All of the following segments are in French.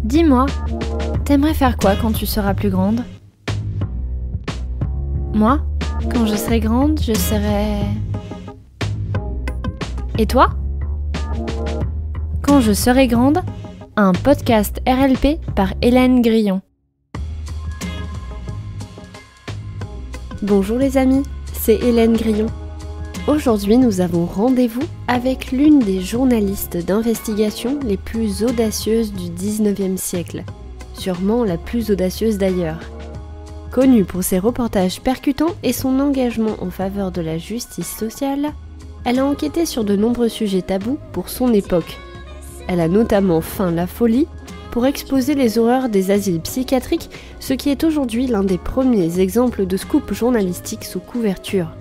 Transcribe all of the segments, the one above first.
Dis-moi, t'aimerais faire quoi quand tu seras plus grande ? Moi, quand je serai grande, je serai... Et toi ? Quand je serai grande, un podcast RLP par Hélène Grillon. Bonjour les amis, c'est Hélène Grillon. Aujourd'hui, nous avons rendez-vous avec l'une des journalistes d'investigation les plus audacieuses du 19e siècle. Sûrement la plus audacieuse d'ailleurs. Connue pour ses reportages percutants et son engagement en faveur de la justice sociale, elle a enquêté sur de nombreux sujets tabous pour son époque. Elle a notamment feint la folie pour exposer les horreurs des asiles psychiatriques, ce qui est aujourd'hui l'un des premiers exemples de scoop journalistique sous couverture.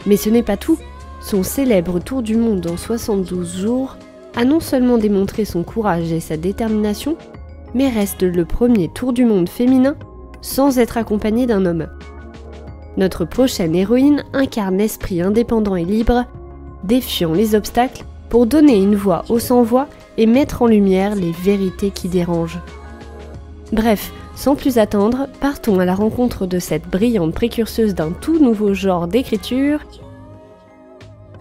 Mais ce n'est pas tout. Son célèbre tour du monde en 72 jours a non seulement démontré son courage et sa détermination, mais reste le premier tour du monde féminin sans être accompagné d'un homme. Notre prochaine héroïne incarne l'esprit indépendant et libre, défiant les obstacles pour donner une voix aux sans-voix et mettre en lumière les vérités qui dérangent. Bref, sans plus attendre, partons à la rencontre de cette brillante précurseuse d'un tout nouveau genre d'écriture.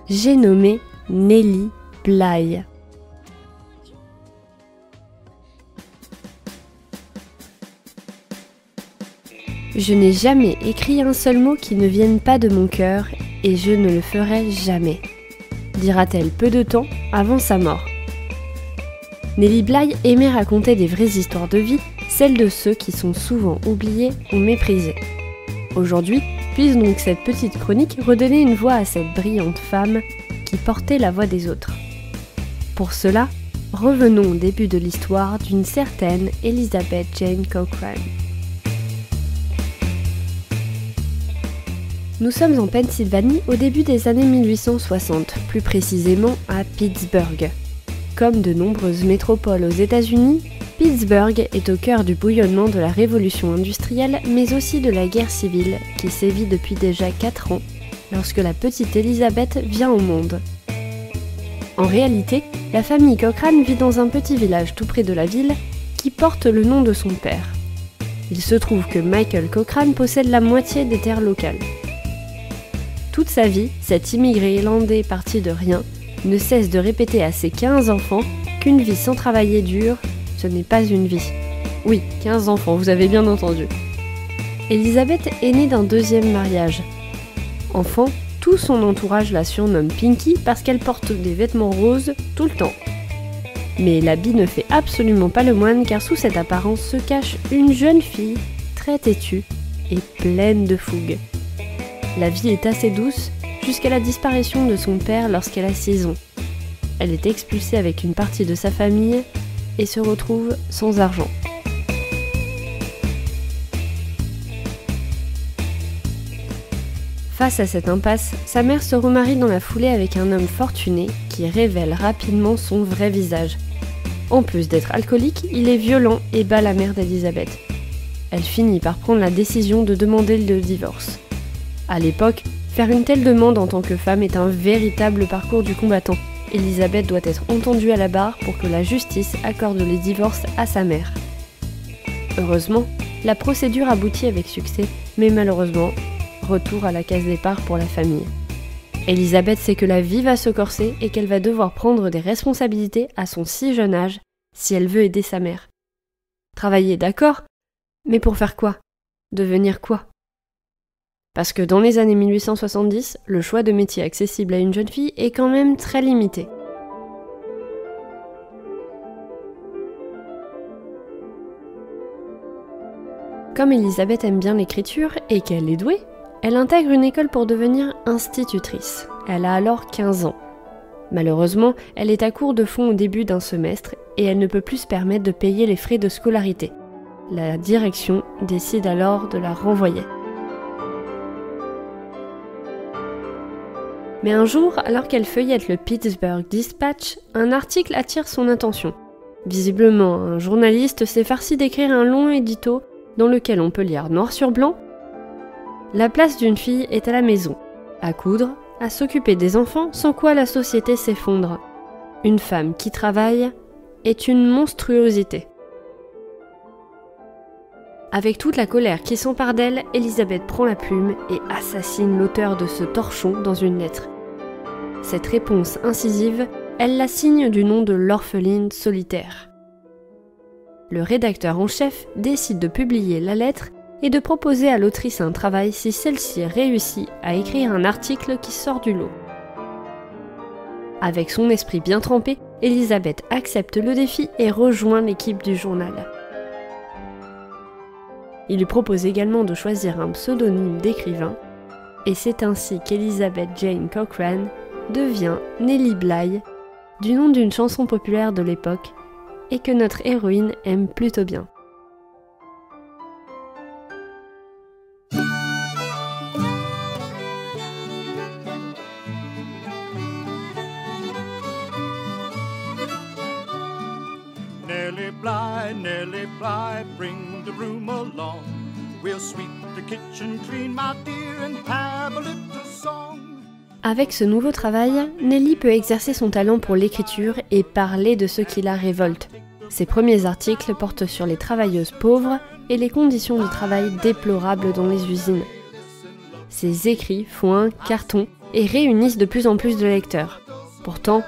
J'ai nommé Nellie Bly. Je n'ai jamais écrit un seul mot qui ne vienne pas de mon cœur et je ne le ferai jamais, dira-t-elle peu de temps avant sa mort. Nellie Bly aimait raconter des vraies histoires de vie, celles de ceux qui sont souvent oubliés ou méprisés. Aujourd'hui, puisse donc cette petite chronique redonner une voix à cette brillante femme qui portait la voix des autres. Pour cela, revenons au début de l'histoire d'une certaine Elizabeth Jane Cochrane. Nous sommes en Pennsylvanie au début des années 1860, plus précisément à Pittsburgh. Comme de nombreuses métropoles aux États-Unis, Pittsburgh est au cœur du bouillonnement de la révolution industrielle, mais aussi de la guerre civile, qui sévit depuis déjà 4 ans, lorsque la petite Elizabeth vient au monde. En réalité, la famille Cochrane vit dans un petit village tout près de la ville, qui porte le nom de son père. Il se trouve que Michael Cochrane possède la moitié des terres locales. Toute sa vie, cet immigré irlandais parti de rien ne cesse de répéter à ses 15 enfants qu'une vie sans travailler dur, ce n'est pas une vie. Oui, 15 enfants, vous avez bien entendu. Elizabeth est née d'un deuxième mariage. Enfant, tout son entourage la surnomme Pinky parce qu'elle porte des vêtements roses tout le temps. Mais l'habit ne fait absolument pas le moine car sous cette apparence se cache une jeune fille très têtue et pleine de fougue. La vie est assez douce jusqu'à la disparition de son père lorsqu'elle a 6 ans. Elle est expulsée avec une partie de sa famille et se retrouve sans argent. Face à cette impasse, sa mère se remarie dans la foulée avec un homme fortuné qui révèle rapidement son vrai visage. En plus d'être alcoolique, il est violent et bat la mère d'Elizabeth. Elle finit par prendre la décision de demander le divorce. À l'époque, faire une telle demande en tant que femme est un véritable parcours du combattant. Elizabeth doit être entendue à la barre pour que la justice accorde le divorce à sa mère. Heureusement, la procédure aboutit avec succès, mais malheureusement, retour à la case départ pour la famille. Elizabeth sait que la vie va se corser et qu'elle va devoir prendre des responsabilités à son si jeune âge si elle veut aider sa mère. Travailler, d'accord, mais pour faire quoi ? Devenir quoi ? Parce que dans les années 1870, le choix de métier accessible à une jeune fille est quand même très limité. Comme Elizabeth aime bien l'écriture et qu'elle est douée, elle intègre une école pour devenir institutrice. Elle a alors 15 ans. Malheureusement, elle est à court de fonds au début d'un semestre et elle ne peut plus se permettre de payer les frais de scolarité. La direction décide alors de la renvoyer. Mais un jour, alors qu'elle feuillette le Pittsburgh Dispatch, un article attire son attention. Visiblement, un journaliste s'est farci d'écrire un long édito dans lequel on peut lire noir sur blanc « La place d'une fille est à la maison, à coudre, à s'occuper des enfants, sans quoi la société s'effondre. Une femme qui travaille est une monstruosité. » Avec toute la colère qui s'empare d'elle, Elizabeth prend la plume et assassine l'auteur de ce torchon dans une lettre. Cette réponse incisive, elle la signe du nom de l'orpheline solitaire. Le rédacteur en chef décide de publier la lettre et de proposer à l'autrice un travail si celle-ci réussit à écrire un article qui sort du lot. Avec son esprit bien trempé, Elizabeth accepte le défi et rejoint l'équipe du journal. Il lui propose également de choisir un pseudonyme d'écrivain, et c'est ainsi qu'Elizabeth Jane Cochrane devient Nellie Bly, du nom d'une chanson populaire de l'époque, et que notre héroïne aime plutôt bien. Nellie Bly, bring the broom along. We'll sweep the kitchen clean, my dear, and have a little song. Avec ce nouveau travail, Nellie peut exercer son talent pour l'écriture et parler de ce qui la révolte. Ses premiers articles portent sur les travailleuses pauvres et les conditions de travail déplorables dans les usines. Ses écrits font un carton et réunissent de plus en plus de lecteurs. Pourtant,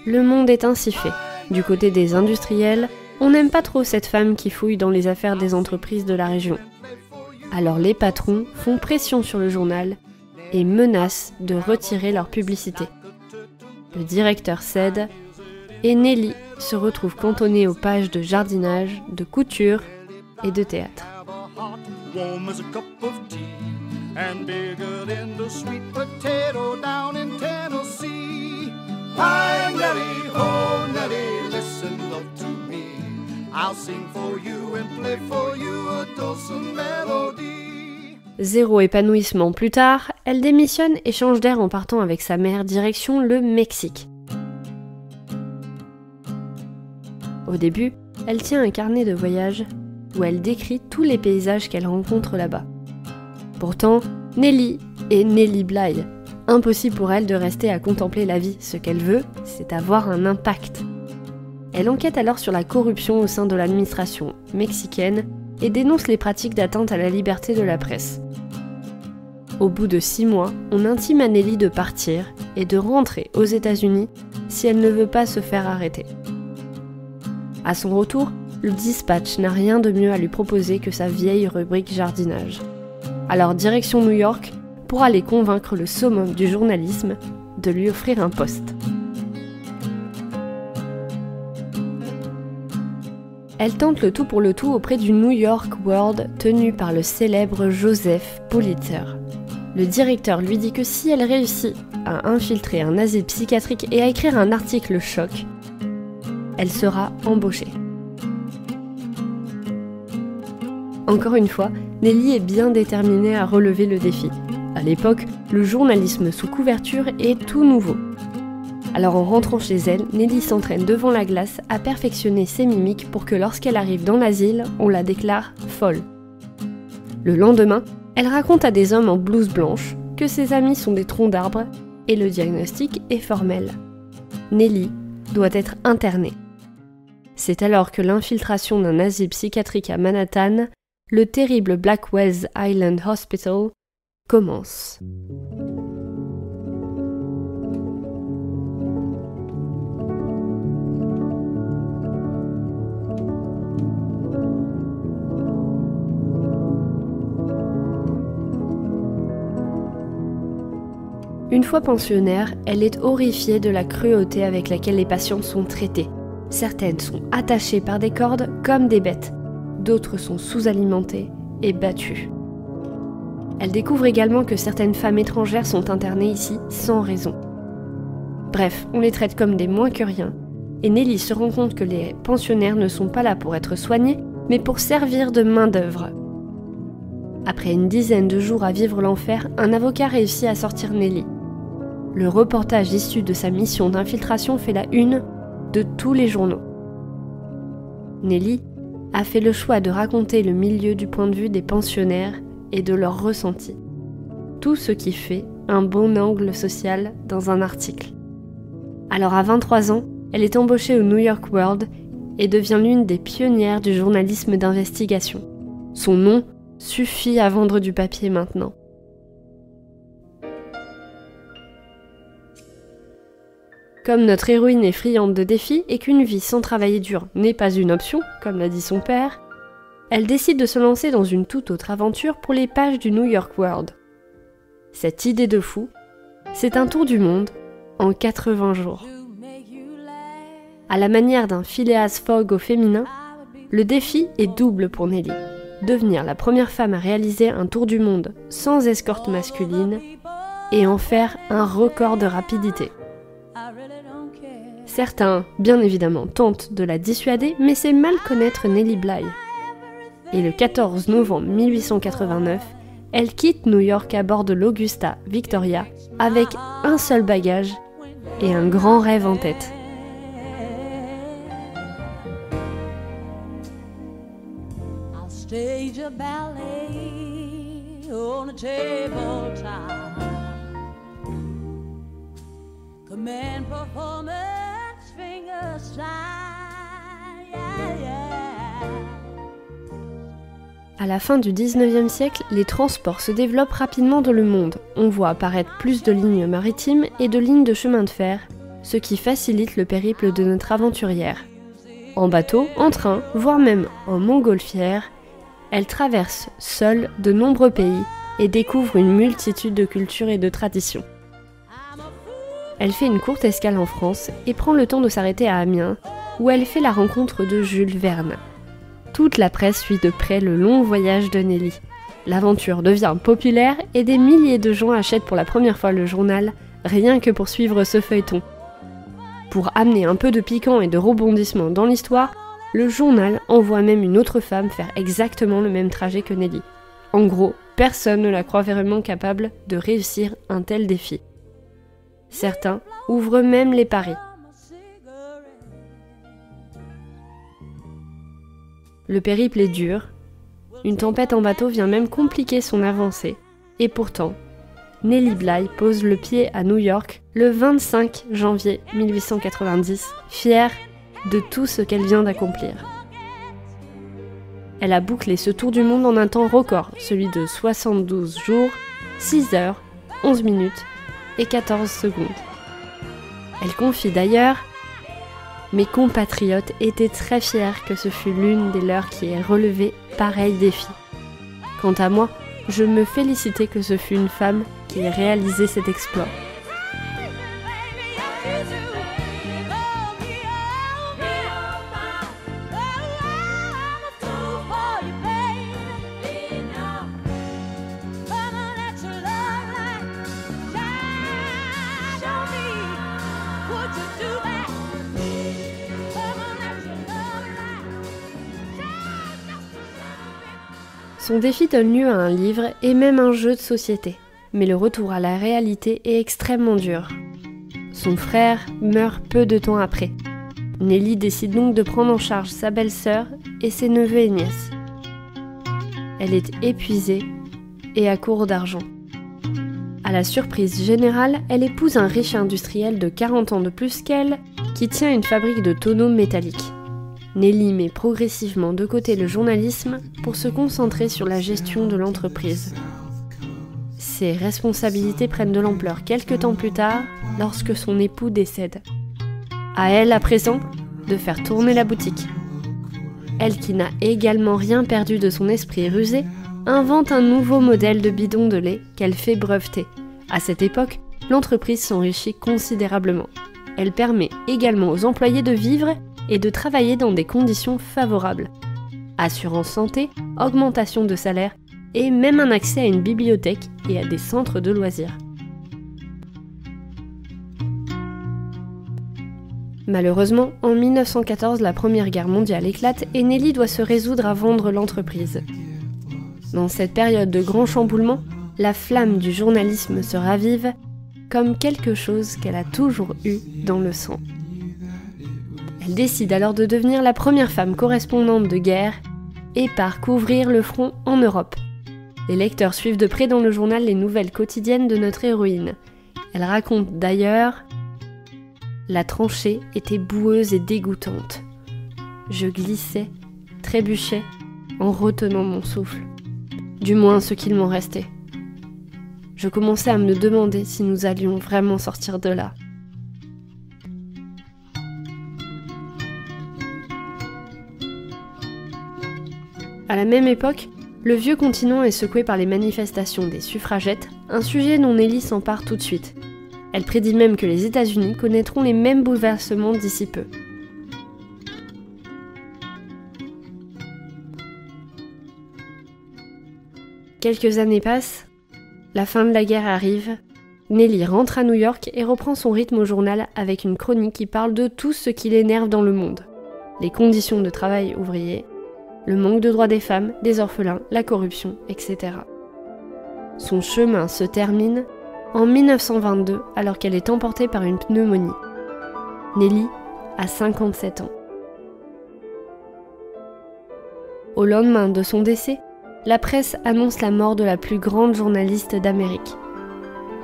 le monde est ainsi fait. Du côté des industriels, on n'aime pas trop cette femme qui fouille dans les affaires des entreprises de la région. Alors les patrons font pression sur le journal et menacent de retirer leur publicité. Le directeur cède et Nellie se retrouve cantonnée aux pages de jardinage, de couture et de théâtre. Zéro épanouissement plus tard, elle démissionne et change d'air en partant avec sa mère direction le Mexique. Au début, elle tient un carnet de voyage où elle décrit tous les paysages qu'elle rencontre là-bas. Pourtant, Nellie est Nellie Bly. Impossible pour elle de rester à contempler la vie. Ce qu'elle veut, c'est avoir un impact. Elle enquête alors sur la corruption au sein de l'administration mexicaine et dénonce les pratiques d'atteinte à la liberté de la presse. Au bout de 6 mois, on intime à Nellie de partir et de rentrer aux États-Unis si elle ne veut pas se faire arrêter. À son retour, le Dispatch n'a rien de mieux à lui proposer que sa vieille rubrique jardinage. Alors direction New York pour aller convaincre le summum du journalisme de lui offrir un poste. Elle tente le tout pour le tout auprès du New York World tenu par le célèbre Joseph Pulitzer. Le directeur lui dit que si elle réussit à infiltrer un asile psychiatrique et à écrire un article choc, elle sera embauchée. Encore une fois, Nellie est bien déterminée à relever le défi. À l'époque, le journalisme sous couverture est tout nouveau. Alors en rentrant chez elle, Nellie s'entraîne devant la glace à perfectionner ses mimiques pour que lorsqu'elle arrive dans l'asile, on la déclare folle. Le lendemain, elle raconte à des hommes en blouse blanche que ses amis sont des troncs d'arbres et le diagnostic est formel. Nellie doit être internée. C'est alors que l'infiltration d'un asile psychiatrique à Manhattan, le terrible Blackwell's Island Hospital, commence. Une fois pensionnaire, elle est horrifiée de la cruauté avec laquelle les patients sont traités. Certaines sont attachées par des cordes comme des bêtes, d'autres sont sous-alimentées et battues. Elle découvre également que certaines femmes étrangères sont internées ici sans raison. Bref, on les traite comme des moins que rien, et Nellie se rend compte que les pensionnaires ne sont pas là pour être soignés, mais pour servir de main-d'œuvre. Après une dizaine de jours à vivre l'enfer, un avocat réussit à sortir Nellie. Le reportage issu de sa mission d'infiltration fait la une de tous les journaux. Nellie a fait le choix de raconter le milieu du point de vue des pensionnaires et de leurs ressentis. Tout ce qui fait un bon angle social dans un article. Alors à 23 ans, elle est embauchée au New York World et devient l'une des pionnières du journalisme d'investigation. Son nom suffit à vendre du papier maintenant. Comme notre héroïne est friande de défis et qu'une vie sans travailler dur n'est pas une option, comme l'a dit son père, elle décide de se lancer dans une toute autre aventure pour les pages du New York World. Cette idée de fou, c'est un tour du monde en 80 jours. À la manière d'un Phileas Fogg au féminin, le défi est double pour Nelly. Devenir la première femme à réaliser un tour du monde sans escorte masculine et en faire un record de rapidité. Certains, bien évidemment, tentent de la dissuader, mais c'est mal connaître Nellie Bly. Et le 14 novembre 1889, elle quitte New York à bord de l'Augusta Victoria avec un seul bagage et un grand rêve en tête. Stage a ballet on a tabletop. Command performance, finger slide, yeah, yeah. À la fin du 19e siècle, les transports se développent rapidement dans le monde. On voit apparaître plus de lignes maritimes et de lignes de chemin de fer, ce qui facilite le périple de notre aventurière. En bateau, en train, voire même en montgolfière, elle traverse seule de nombreux pays et découvre une multitude de cultures et de traditions. Elle fait une courte escale en France et prend le temps de s'arrêter à Amiens, où elle fait la rencontre de Jules Verne. Toute la presse suit de près le long voyage de Nelly. L'aventure devient populaire et des milliers de gens achètent pour la première fois le journal, rien que pour suivre ce feuilleton. Pour amener un peu de piquant et de rebondissement dans l'histoire, le journal envoie même une autre femme faire exactement le même trajet que Nelly. En gros, personne ne la croit vraiment capable de réussir un tel défi. Certains ouvrent même les paris. Le périple est dur, une tempête en bateau vient même compliquer son avancée, et pourtant, Nellie Bly pose le pied à New York le 25 janvier 1890, fière de tout ce qu'elle vient d'accomplir. Elle a bouclé ce tour du monde en un temps record, celui de 72 jours, 6 heures, 11 minutes et 14 secondes. Elle confie d'ailleurs « Mes compatriotes étaient très fiers que ce fût l'une des leurs qui ait relevé pareil défi. Quant à moi, je me félicitais que ce fût une femme qui ait réalisé cet exploit. » Son défi donne lieu à un livre et même un jeu de société. Mais le retour à la réalité est extrêmement dur. Son frère meurt peu de temps après. Nelly décide donc de prendre en charge sa belle-sœur et ses neveux et nièces. Elle est épuisée et à court d'argent. À la surprise générale, elle épouse un riche industriel de 40 ans de plus qu'elle, qui tient une fabrique de tonneaux métalliques. Nelly met progressivement de côté le journalisme pour se concentrer sur la gestion de l'entreprise. Ses responsabilités prennent de l'ampleur quelques temps plus tard, lorsque son époux décède. À elle, à présent, de faire tourner la boutique. Elle, qui n'a également rien perdu de son esprit rusé, invente un nouveau modèle de bidon de lait qu'elle fait breveter. À cette époque, l'entreprise s'enrichit considérablement. Elle permet également aux employés de vivre et de travailler dans des conditions favorables. Assurance santé, augmentation de salaire et même un accès à une bibliothèque et à des centres de loisirs. Malheureusement, en 1914, la Première Guerre mondiale éclate et Nelly doit se résoudre à vendre l'entreprise. Dans cette période de grand chamboulement, la flamme du journalisme se ravive comme quelque chose qu'elle a toujours eu dans le sang. Elle décide alors de devenir la première femme correspondante de guerre et part couvrir le front en Europe. Les lecteurs suivent de près dans le journal les nouvelles quotidiennes de notre héroïne. Elle raconte d'ailleurs « La tranchée était boueuse et dégoûtante. Je glissais, trébuchais en retenant mon souffle. Du moins ce qu'il m'en restait. Je commençais à me demander si nous allions vraiment sortir de là. À la même époque, le vieux continent est secoué par les manifestations des suffragettes, un sujet dont Nelly s'empare tout de suite. Elle prédit même que les États-Unis connaîtront les mêmes bouleversements d'ici peu. Quelques années passent, la fin de la guerre arrive, Nelly rentre à New York et reprend son rythme au journal avec une chronique qui parle de tout ce qui l'énerve dans le monde. Les conditions de travail ouvrier, le manque de droits des femmes, des orphelins, la corruption, etc. Son chemin se termine en 1922 alors qu'elle est emportée par une pneumonie. Nelly a 57 ans. Au lendemain de son décès, la presse annonce la mort de la plus grande journaliste d'Amérique.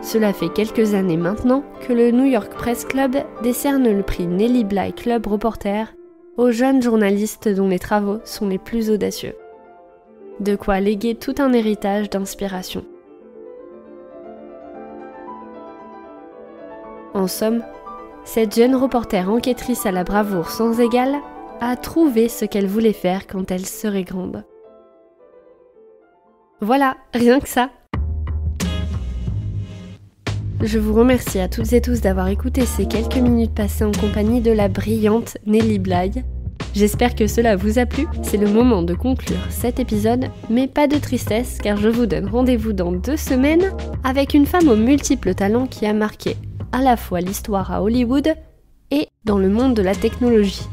Cela fait quelques années maintenant que le New York Press Club décerne le prix Nellie Bly Club Reporter aux jeunes journalistes dont les travaux sont les plus audacieux. De quoi léguer tout un héritage d'inspiration. En somme, cette jeune reporter enquêtrice à la bravoure sans égale a trouvé ce qu'elle voulait faire quand elle serait grande. Voilà, rien que ça. Je vous remercie à toutes et tous d'avoir écouté ces quelques minutes passées en compagnie de la brillante Nellie Bly. J'espère que cela vous a plu, c'est le moment de conclure cet épisode, mais pas de tristesse car je vous donne rendez-vous dans 2 semaines avec une femme aux multiples talents qui a marqué à la fois l'histoire à Hollywood et dans le monde de la technologie.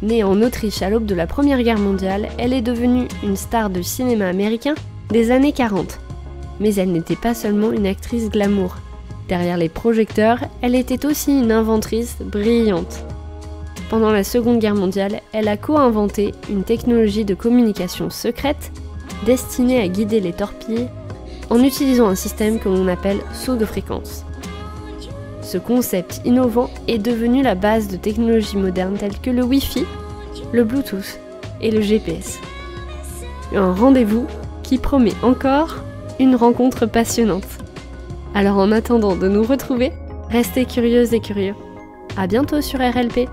Née en Autriche à l'aube de la Première Guerre mondiale, elle est devenue une star de cinéma américain des années 40. Mais elle n'était pas seulement une actrice glamour. Derrière les projecteurs, elle était aussi une inventrice brillante. Pendant la Seconde Guerre mondiale, elle a co-inventé une technologie de communication secrète destinée à guider les torpilles en utilisant un système que l'on appelle saut de fréquence. Ce concept innovant est devenu la base de technologies modernes telles que le Wi-Fi, le Bluetooth et le GPS. Un rendez-vous qui promet encore une rencontre passionnante. Alors en attendant de nous retrouver, restez curieuses et curieux. À bientôt sur RLP.